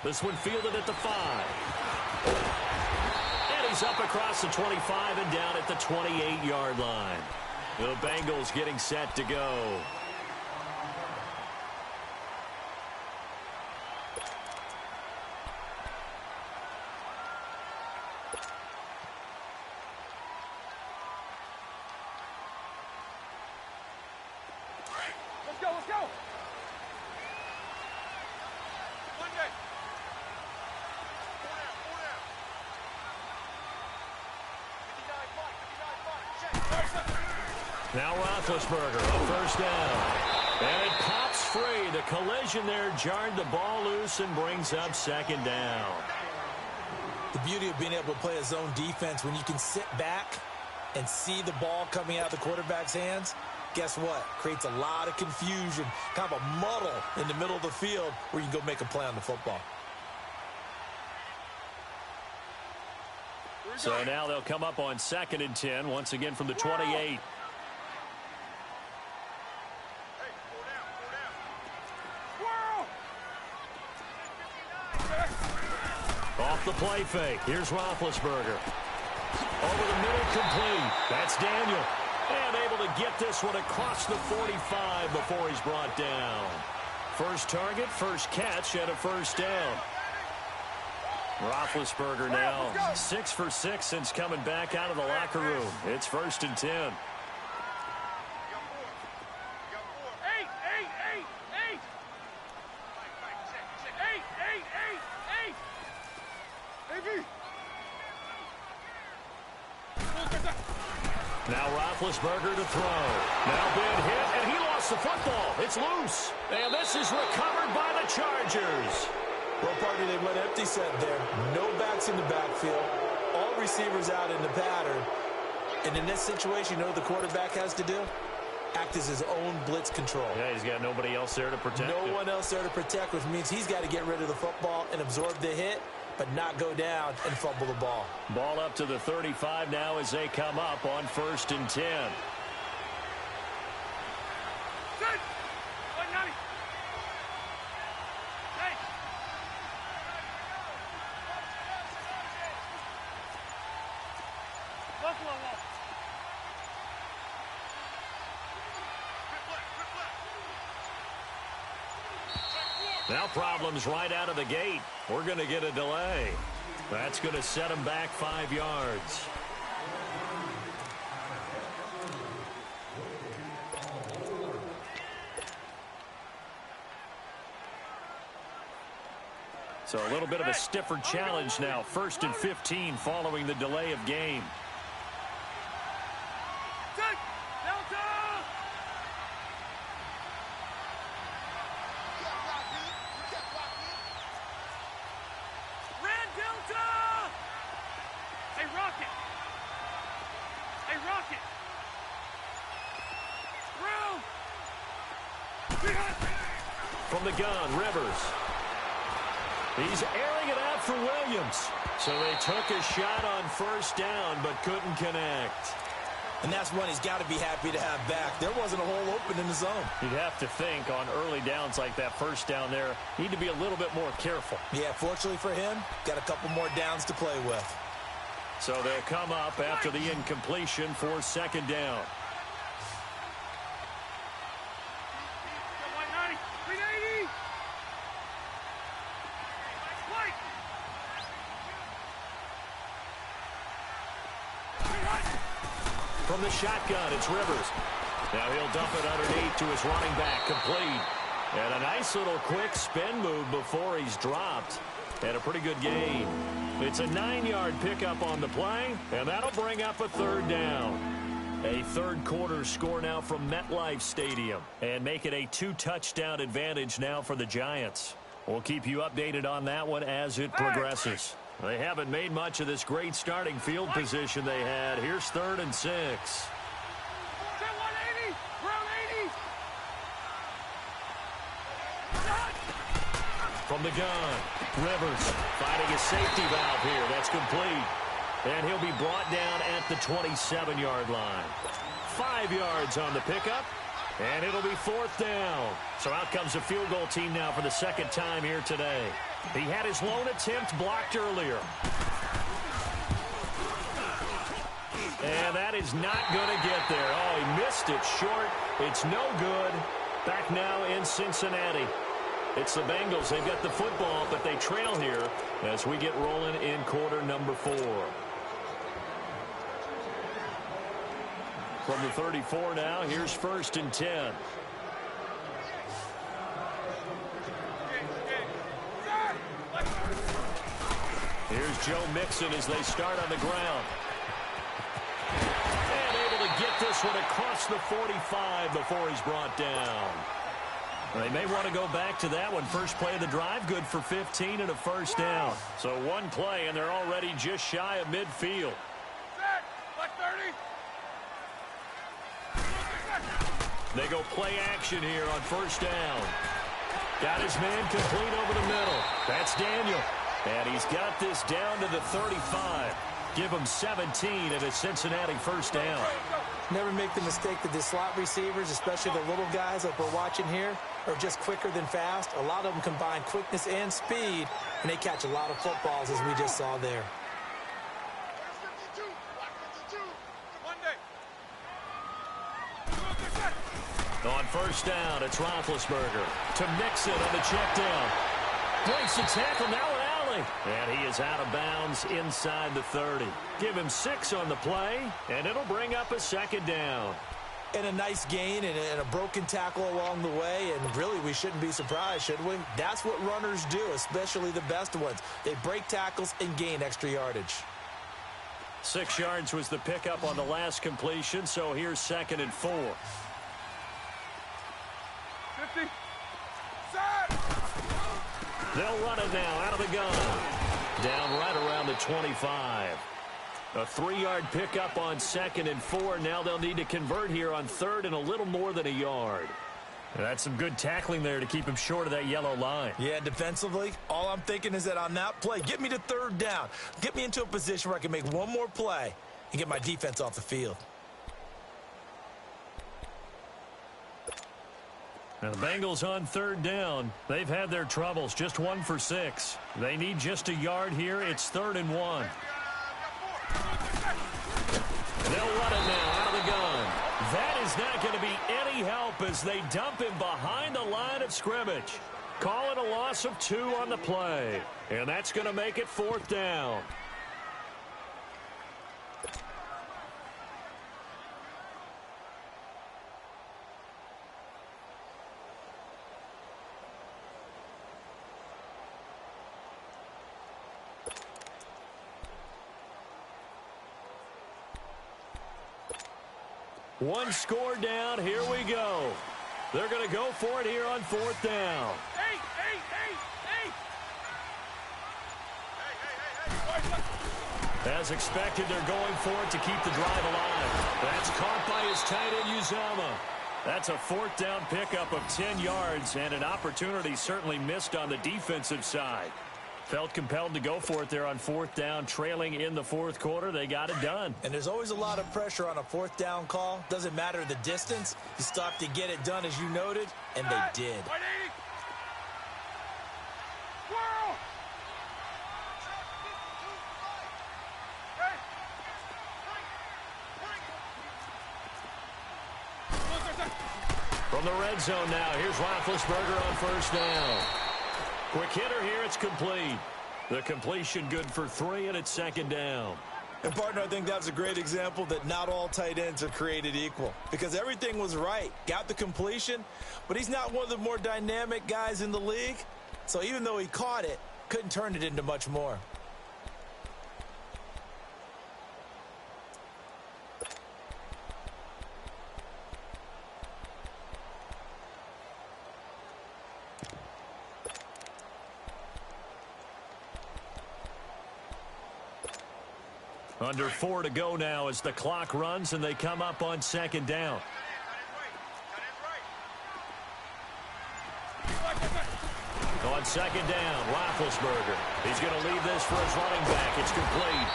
This one fielded at the 5. And he's up across the 25 and down at the 28-yard line. The Bengals getting set to go. Let's go, let's go. One day. Four down. 59-5, check. Now Roethlisberger on 1st down. And it pops free. The collision there jarred the ball loose and brings up 2nd down. The beauty of being able to play a zone defense, when you can sit back and see the ball coming out of the quarterback's hands, guess what? Creates a lot of confusion, kind of a muddle in the middle of the field where you can go make a play on the football. So now they'll come up on 2nd and 10, once again from the 28. Off the play fake. Here's Roethlisberger. Over the middle, complete. That's Daniel. And able to get this one across the 45 before he's brought down. First target, first catch, and a 1st down. Roethlisberger now 6 for 6 since coming back out of the locker room. It's 1st and 10. Now Roethlisberger to throw. Now big hit, and he lost the football. It's loose. And this is recovered by the Chargers. Well, partner, they went empty set there. No backs in the backfield. All receivers out in the pattern. And in this situation, you know what the quarterback has to do? Act as his own blitz control. Yeah, he's got nobody else there to protect him. No one else there to protect, which means he's got to get rid of the football and absorb the hit, but not go down and fumble the ball. Ball up to the 35 now as they come up on 1st and 10. Good. 190. Hey. Buffalo wall. Now problems right out of the gate. We're going to get a delay. That's going to set them back 5 yards. So a little bit of a stiffer challenge now. 1st and 15 following the delay of game. Rocket! Hey, Rocket! From the gun, Rivers. He's airing it out for Williams. So they took a shot on first down, but couldn't connect. And that's one he's got to be happy to have back. There wasn't a hole open in the zone. You'd have to think on early downs like that first down there, need to be a little bit more careful. Yeah, fortunately for him, got a couple more downs to play with. So they'll come up after the incompletion for second down. 190, 380. From the shotgun, it's Rivers. Now he'll dump it underneath to his running back, complete. And a nice little quick spin move before he's dropped. And a pretty good gain. It's a 9-yard pickup on the play, and that'll bring up a third down. A third-quarter score now from MetLife Stadium, and make it a 2-touchdown advantage now for the Giants. We'll keep you updated on that one as it progresses. They haven't made much of this great starting field position they had. Here's 3rd and 6. 180, round 80. From the gun, Rivers finding a safety valve here. That's complete. And he'll be brought down at the 27-yard line. 5 yards on the pickup, and it'll be 4th down. So out comes a field goal team now for the second time here today. He had his lone attempt blocked earlier. And that is not going to get there. Oh, he missed it short. It's no good. Back now in Cincinnati. It's the Bengals. They've got the football, but they trail here as we get rolling in quarter number 4. From the 34 now, here's 1st and 10. Here's Joe Mixon as they start on the ground. And able to get this one across the 45 before he's brought down. They may want to go back to that one. First play of the drive, good for 15 and a first down. So one play, and they're already just shy of midfield. Set, like 30. They go play action here on first down. Got his man complete over the middle. That's Daniel. And he's got this down to the 35. Give him 17 and a Cincinnati first down. Never make the mistake that the slot receivers, especially the little guys like we're watching here, are just quicker than fast. A lot of them combine quickness and speed, and they catch a lot of footballs, as we just saw there. On first down, it's Roethlisberger to Mixon on the check down. Breaks the tackle, now an alley. And he is out of bounds inside the 30. Give him 6 on the play, and it'll bring up a second down. And a nice gain and a broken tackle along the way, and really we shouldn't be surprised, should we? That's what runners do, especially the best ones. They break tackles and gain extra yardage. 6 yards was the pickup on the last completion, so here's 2nd and 4. 50. Set. They'll run it now out of the gun. Down right around the 25. A 3-yard pickup on 2nd and 4. Now they'll need to convert here on 3rd and a little more than a yard. That's some good tackling there to keep him short of that yellow line. Yeah, defensively, all I'm thinking is that on that play, get me to 3rd down. Get me into a position where I can make one more play and get my defense off the field. Now the Bengals on 3rd down. They've had their troubles, just 1 for 6. They need just a yard here. It's 3rd and 1. They'll run it now out of the gun. That is not going to be any help as they dump him behind the line of scrimmage. Call it a loss of 2 on the play. And that's going to make it 4th down. One score down. Here we go. They're going to go for it here on 4th down. As expected, they're going for it to keep the drive alive. That's caught by his tight end, Uzama. That's a fourth down pickup of 10 yards, and an opportunity certainly missed on the defensive side. Felt compelled to go for it there on fourth down, trailing in the fourth quarter. They got it done. And there's always a lot of pressure on a fourth down call. Doesn't matter the distance. You still have to get it done, as you noted, and they did. From the red zone now, here's Roethlisberger on first down. Quick hitter here, it's complete. The completion good for 3, and it's second down. And, partner, I think that's a great example that not all tight ends are created equal, because everything was right. Got the completion, but he's not one of the more dynamic guys in the league. So even though he caught it, couldn't turn it into much more. Under 4 to go now as the clock runs, and they come up on second down. On second down, Roethlisberger. He's going to leave this for his running back. It's complete.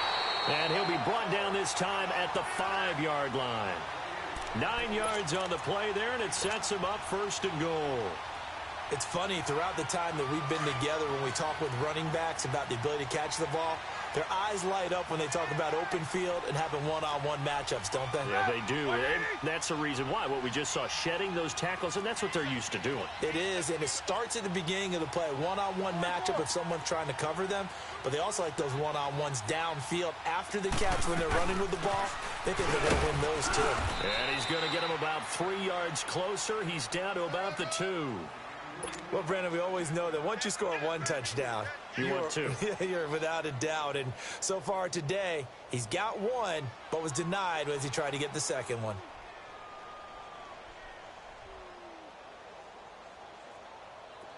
And he'll be brought down this time at the 5-yard line. 9 yards on the play there, and it sets him up first and goal. It's funny, throughout the time that we've been together, when we talk with running backs about the ability to catch the ball, their eyes light up when they talk about open field and having one-on-one matchups, don't they? Yeah, they do. And that's the reason why. What we just saw, shedding those tackles, and that's what they're used to doing. It is, and it starts at the beginning of the play. One-on-one matchup if someone's trying to cover them, but they also like those one-on-ones downfield after the catch when they're running with the ball. They think they're going to win those, too. And he's going to get him about 3 yards closer. He's down to about the 2. Well, Brandon, we always know that once you score one touchdown, want two. You're without a doubt. And so far today, he's got one, but was denied as he tried to get the second one.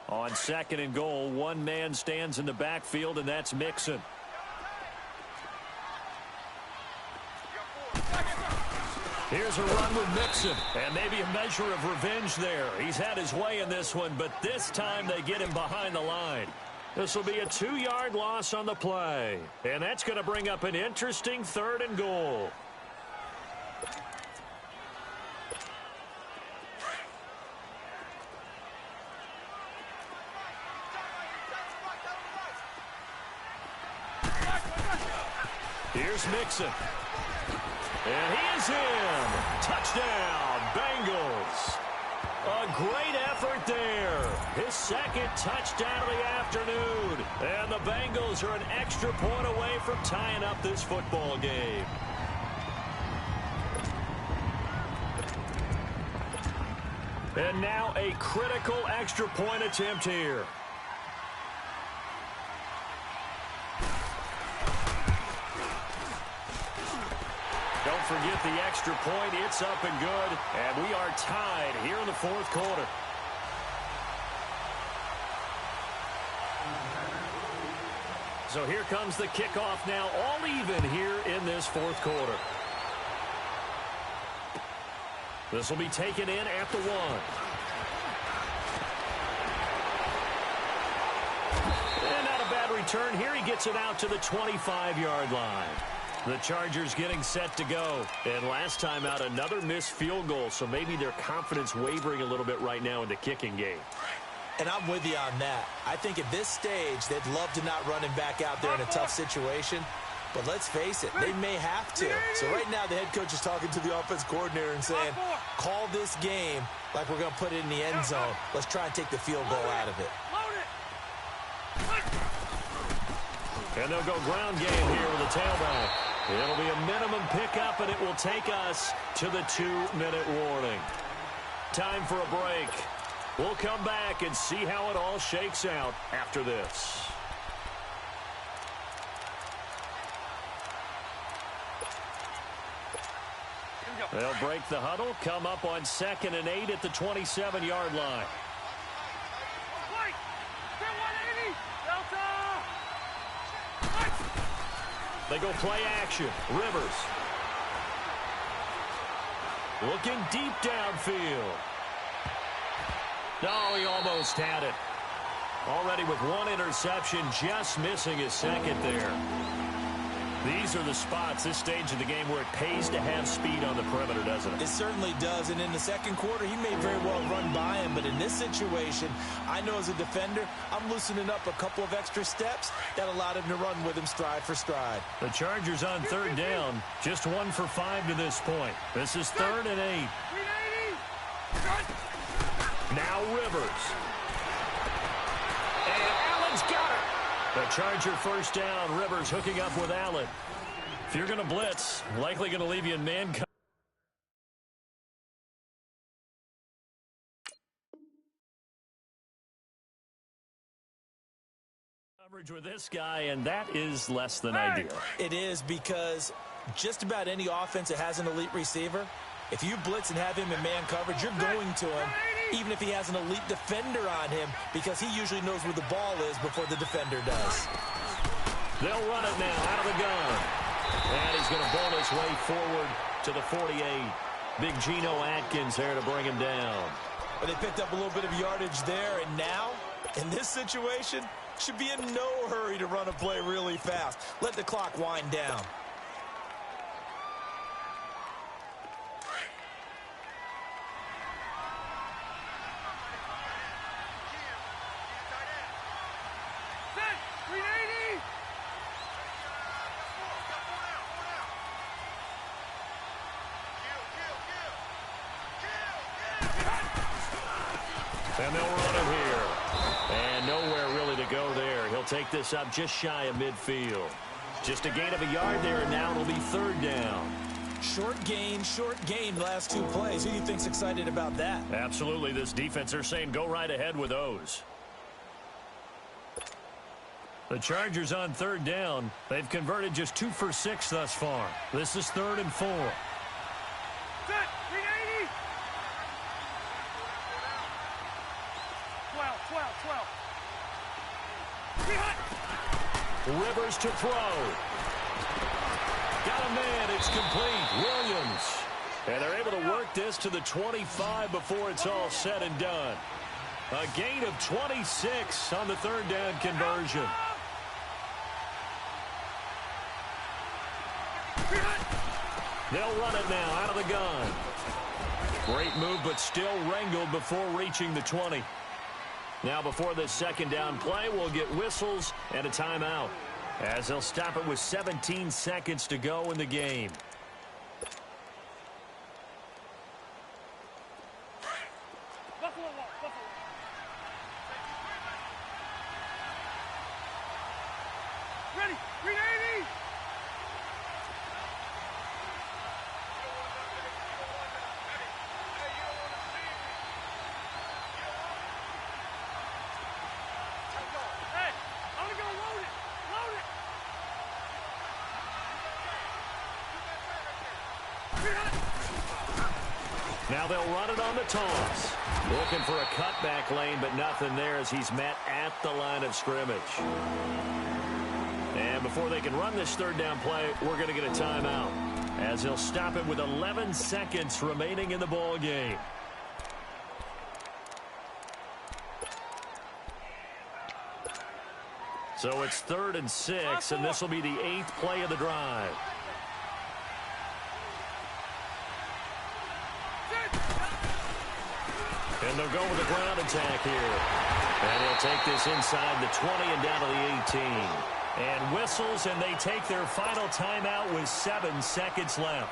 On second and goal, one man stands in the backfield, and that's Mixon. Here's a run with Mixon, and maybe a measure of revenge there. He's had his way in this one, but this time they get him behind the line. This will be a 2-yard loss on the play, and that's going to bring up an interesting third and goal. Here's Mixon. And he is in. Touchdown, Bengals. A great effort there. His second touchdown of the afternoon. And the Bengals are an extra point away from tying up this football game. And now a critical extra point attempt here. Don't forget the extra point. It's up and good. And we are tied here in the fourth quarter. So here comes the kickoff now, all even here in this fourth quarter. This will be taken in at the 1. And not a bad return here. He gets it out to the 25-yard line. The Chargers getting set to go. And last time out, another missed field goal, so maybe their confidence wavering a little bit right now in the kicking game. And I'm with you on that. I think at this stage, they'd love to not run him back out there in a tough situation. But let's face it, they may have to. So right now, the head coach is talking to the offense coordinator and saying, call this game like we're going to put it in the end zone. Let's try and take the field goal out of it. And they'll go ground game here with a tailback. It'll be a minimum pickup, and it will take us to the 2-minute warning. Time for a break. We'll come back and see how it all shakes out after this. They'll break the huddle, come up on 2nd and 8 at the 27-yard line. They go play action. Rivers. Looking deep downfield. No, he almost had it. Already with one interception, just missing his second there. These are the spots, this stage of the game, where it pays to have speed on the perimeter, doesn't it? It certainly does, and in the second quarter, he may very well run by him, but in this situation, I know as a defender, I'm loosening up a couple of extra steps that allowed him to run with him stride for stride. The Chargers on third down, just 1 for 5 to this point. This is 3rd and 8. Now Rivers. And Allen's got it. The Charger first down. Rivers hooking up with Allen. If you're going to blitz, likely going to leave you in man coverage with this guy, and that is less than ideal. It is, because just about any offense that has an elite receiver, if you blitz and have him in man coverage, you're going to him, even if he has an elite defender on him, because he usually knows where the ball is before the defender does. They'll run it now out of the gun. And he's going to bowl his way forward to the 48. Big Geno Atkins there to bring him down. But they picked up a little bit of yardage there, and now, in this situation, should be in no hurry to run a play really fast. Let the clock wind down. And they'll run it here. And nowhere really to go there. He'll take this up just shy of midfield. Just a gain of a yard there, and now it'll be 3rd down. Short gain, last 2 plays. Who do you think's excited about that? Absolutely. This defense, they're saying go right ahead with those. The Chargers on 3rd down. They've converted just 2 for 6 thus far. This is 3rd and 4. Rivers to throw. Got a man. It's complete. Williams. And they're able to work this to the 25 before it's all said and done. A gain of 26 on the 3rd down conversion. They'll run it now out of the gun. Great move, but still wrangled before reaching the 20. Now before this 2nd down play, we'll get whistles and a timeout, as they'll stop it with 17 seconds to go in the game. Ready, 380! Now they'll run it on the toss. Looking for a cutback lane, but nothing there as he's met at the line of scrimmage. And before they can run this 3rd down play, we're going to get a timeout, as they'll stop it with 11 seconds remaining in the ball game. So it's 3rd and 6, and this will be the 8th play of the drive. And they'll go with the ground attack here. And he'll take this inside the 20 and down to the 18. And whistles, and they take their final timeout with 7 seconds left.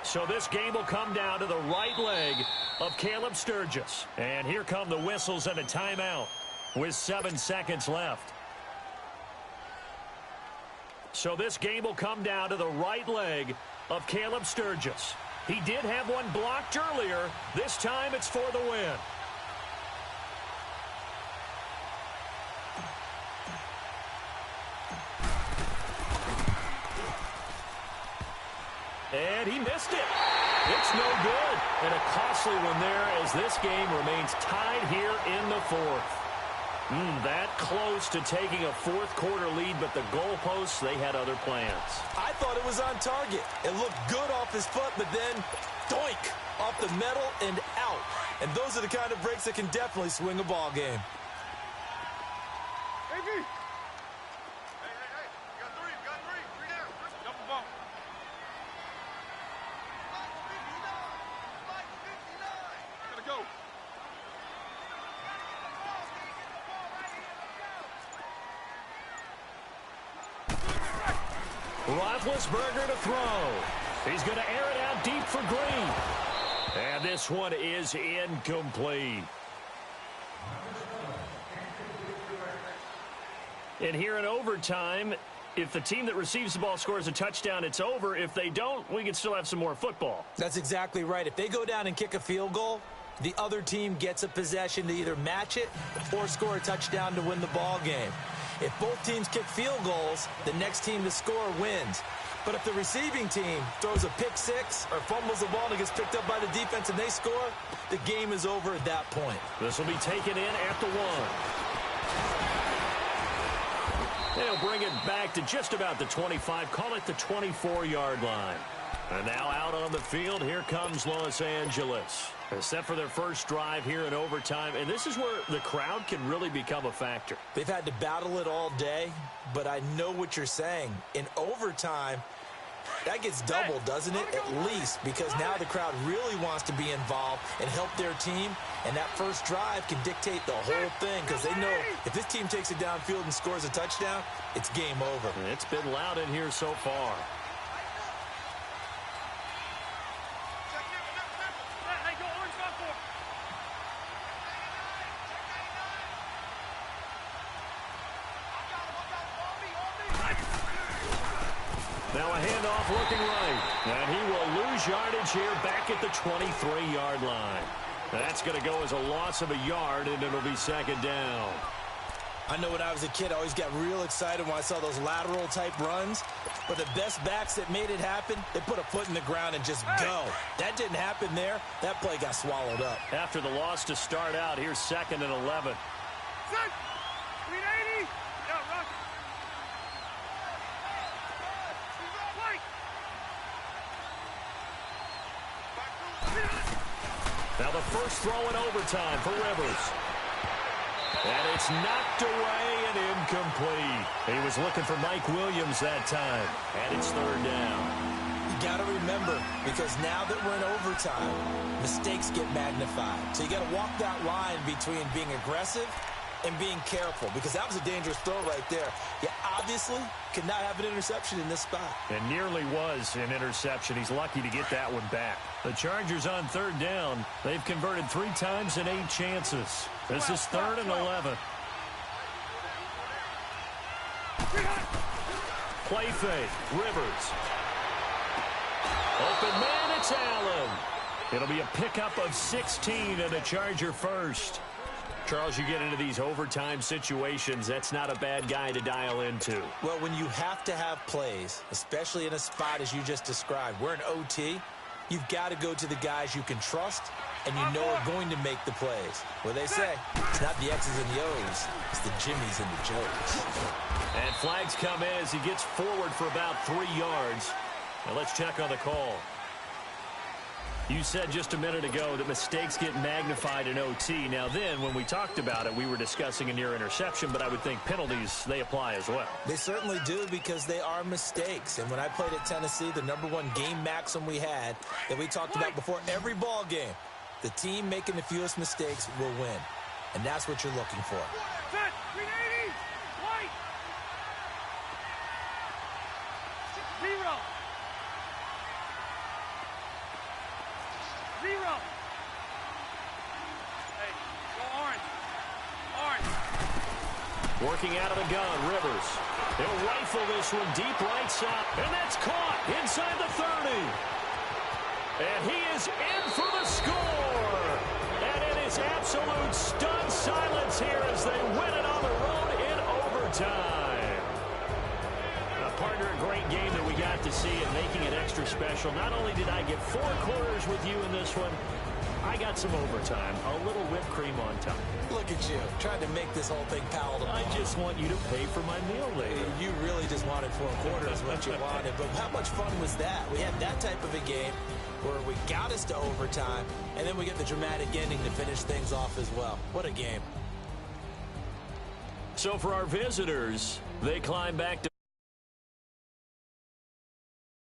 So this game will come down to the right leg of Caleb Sturgis. And here come the whistles and a timeout with 7 seconds left. So this game will come down to the right leg of Caleb Sturgis. He did have one blocked earlier. This time it's for the win. And he missed it. It's no good. And a costly one there as this game remains tied here in the fourth. That close to taking a fourth-quarter lead, but the goalposts, they had other plans. I thought it was on target. It looked good off his foot, but then, doink, off the metal and out. And those are the kind of breaks that can definitely swing a ball game. Hey, you got three. Three down. Double bump. Gotta go. Roethlisberger to throw. He's going to air it out deep for Green. And this one is incomplete. And here in overtime, if the team that receives the ball scores a touchdown, it's over. If they don't, we can still have some more football. That's exactly right. If they go down and kick a field goal, the other team gets a possession to either match it or score a touchdown to win the ball game. If both teams kick field goals, the next team to score wins. But if the receiving team throws a pick six or fumbles the ball and it gets picked up by the defense and they score, the game is over at that point. This will be taken in at the 1. They'll bring it back to just about the 25. Call it the 24-yard line. And now out on the field, here comes Los Angeles. Set for their first drive here in overtime. And this is where the crowd can really become a factor. They've had to battle it all day, but I know what you're saying. In overtime, that gets doubled, doesn't it? At least, because now the crowd really wants to be involved and help their team. And that first drive can dictate the whole thing because they know if this team takes it downfield and scores a touchdown, it's game over. It's been loud in here so far. Now a handoff looking right. And he will lose yardage here back at the 23-yard line. That's going to go as a loss of a yard, and it'll be second down. I know when I was a kid, I always got real excited when I saw those lateral-type runs. But the best backs that made it happen, they put a foot in the ground and just go. That didn't happen there. That play got swallowed up. After the loss to start out, here's 2nd and 11. Set. 380. Yeah, rock. Now the first throw in overtime for Rivers. And it's knocked away and incomplete. He was looking for Mike Williams that time. And it's 3rd down. You got to remember, because now that we're in overtime, mistakes get magnified. So you got to walk that line between being aggressive and being careful, because that was a dangerous throw right there. You obviously could not have an interception in this spot. And nearly was an interception. He's lucky to get that one back. The Chargers on 3rd down. They've converted 3 times in 8 chances. This is 3rd and 11. Play fake. Rivers. Open man, it's Allen. It'll be a pickup of 16 and a Charger first. Charles, you get into these overtime situations, that's not a bad guy to dial into. Well, when you have to have plays, especially in a spot as you just described, we're in OT, you've got to go to the guys you can trust and you know are going to make the plays. Well, they say, it's not the X's and the O's, it's the Jimmies and the Joes. And flags come in as he gets forward for about 3 yards. Now let's check on the call. You said just a minute ago that mistakes get magnified in OT. Now then, when we talked about it, we were discussing a near interception, but I would think penalties, they apply as well. They certainly do because they are mistakes. And when I played at Tennessee, the #1 game maxim we had that we talked about before every ball game, the team making the fewest mistakes will win. And that's what you're looking for. Set. 380. White. 0. 0. Hey, go orange. Orange. Working out of the gun, Rivers. He'll rifle this one deep right side. And that's caught inside the 30. And he is in for the score. And it is absolute stunned silence here as they win it on the road in overtime. A partner, a great game that we got to see and making it extra special. Not only did I get 4 quarters with you in this one, I got some overtime, a little whipped cream on top. Look at you, trying to make this whole thing palatable. I just want you to pay for my meal later. You really just wanted 4 quarters what you wanted, but how much fun was that? We had that type of a game where we got us to overtime, and then we get the dramatic ending to finish things off as well. What a game. So for our visitors, they climb back to